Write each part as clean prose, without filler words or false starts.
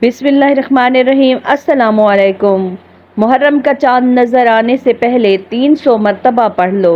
बिस्मिल्लाहिर्रहमानिर्रहीम। अस्सलामुअलैकुम। मुहर्रम का चांद नज़र आने से पहले 300 मरतबा पढ़ लो।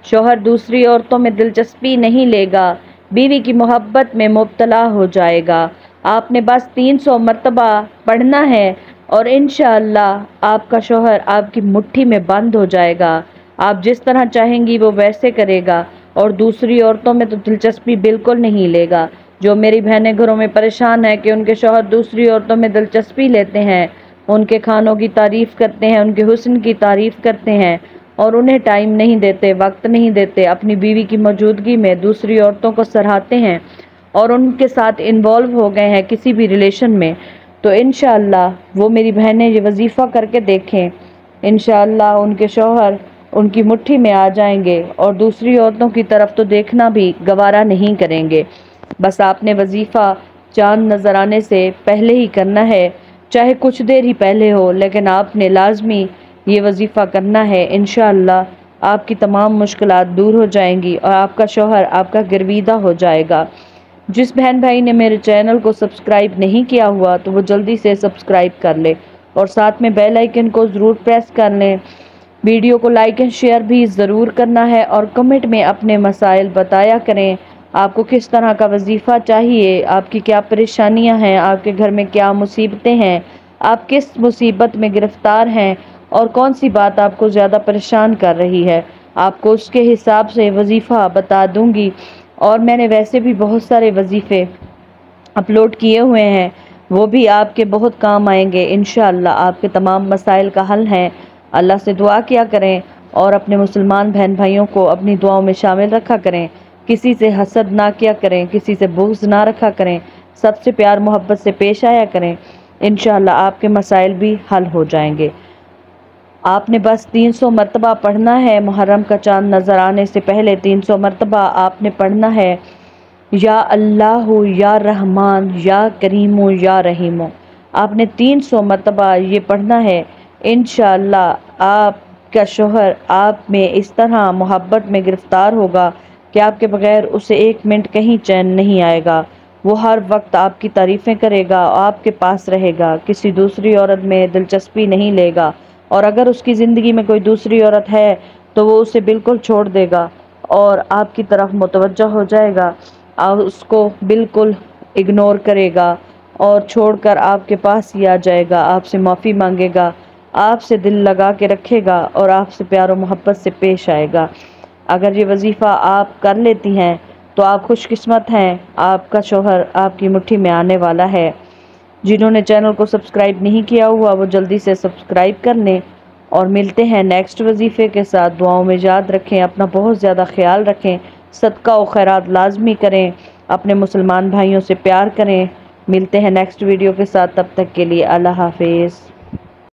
शोहर दूसरी औरतों में दिलचस्पी नहीं लेगा, बीवी की मोहब्बत में मुब्तला हो जाएगा। आपने बस 300 मरतबा पढ़ना है और इंशाअल्लाह आपका शोहर आपकी मुट्ठी में बंद हो जाएगा। आप जिस तरह चाहेंगी वो वैसे करेगा और दूसरी औरतों में तो दिलचस्पी बिल्कुल नहीं लेगा। जो मेरी बहनें घरों में परेशान है कि उनके शौहर दूसरी औरतों में दिलचस्पी लेते हैं, उनके खानों की तारीफ़ करते हैं, उनके हुस्न की तारीफ़ करते हैं और उन्हें टाइम नहीं देते, वक्त नहीं देते, अपनी बीवी की मौजूदगी में दूसरी औरतों को सराहते हैं और उनके साथ इन्वॉल्व हो गए हैं किसी भी रिलेशन में, तो इंशाअल्लाह वो मेरी बहनें ये वजीफ़ा करके देखें। इंशाअल्लाह उनके शौहर उनकी मुट्ठी में आ जाएंगे और दूसरी औरतों की तरफ तो देखना भी गवारा नहीं करेंगे। बस आपने वजीफ़ा चांद नज़र आने से पहले ही करना है, चाहे कुछ देर ही पहले हो, लेकिन आपने लाजमी ये वजीफ़ा करना है। इंशाअल्लाह आपकी तमाम मुश्किलात दूर हो जाएंगी और आपका शौहर आपका गिरवीदा हो जाएगा। जिस बहन भाई ने मेरे चैनल को सब्सक्राइब नहीं किया हुआ तो वो जल्दी से सब्सक्राइब कर ले और साथ में बेल आइकन को ज़रूर प्रेस कर लें। वीडियो को लाइक एंड शेयर भी ज़रूर करना है और कमेंट में अपने मसाइल बताया करें। आपको किस तरह का वजीफ़ा चाहिए, आपकी क्या परेशानियां हैं, आपके घर में क्या मुसीबतें हैं, आप किस मुसीबत में गिरफ़्तार हैं और कौन सी बात आपको ज़्यादा परेशान कर रही है, आपको उसके हिसाब से वजीफ़ा बता दूंगी। और मैंने वैसे भी बहुत सारे वजीफ़े अपलोड किए हुए हैं, वो भी आपके बहुत काम आएंगे। इंशाअल्लाह आपके तमाम मसाइल का हल है। अल्लाह से दुआ किया करें और अपने मुसलमान बहन भाइयों को अपनी दुआओं में शामिल रखा करें। किसी से हसद ना किया करें, किसी से बुग़्ज़ ना रखा करें, सबसे प्यार मोहब्बत से पेश आया करें। इंशाअल्लाह आपके मसाइल भी हल हो जाएंगे। आपने बस 300 मरतबा पढ़ना है। मुहर्रम का चांद नज़र आने से पहले 300 मरतबा आपने पढ़ना है, या अल्लाह या रहमान या करीमो या रहीमो। आपने 300 मरतबा ये पढ़ना है। इंशाअल्लाह आपका शौहर आप में इस तरह मोहब्बत में गिरफ़्तार होगा कि आपके बगैर उसे एक मिनट कहीं चैन नहीं आएगा। वो हर वक्त आपकी तारीफ़ें करेगा, आपके पास रहेगा, किसी दूसरी औरत में दिलचस्पी नहीं लेगा और अगर उसकी ज़िंदगी में कोई दूसरी औरत है तो वो उसे बिल्कुल छोड़ देगा और आपकी तरफ मुतवज्जह हो जाएगा। आप उसको बिल्कुल इग्नोर करेगा और छोड़कर आपके पास ही आ जाएगा, आपसे माफ़ी मांगेगा, आपसे दिल लगा के रखेगा और आपसे प्यार और मोहब्बत से पेश आएगा। अगर ये वजीफ़ा आप कर लेती हैं तो आप खुशकिस्मत हैं, आपका शौहर आपकी मुट्ठी में आने वाला है। जिन्होंने चैनल को सब्सक्राइब नहीं किया हुआ वो जल्दी से सब्सक्राइब कर लें और मिलते हैं नेक्स्ट वजीफ़े के साथ। दुआओं में याद रखें, अपना बहुत ज़्यादा ख्याल रखें, सदका और खैरात लाजमी करें, अपने मुसलमान भाइयों से प्यार करें। मिलते हैं नेक्स्ट वीडियो के साथ, तब तक के लिए अल्लाह हाफिज़।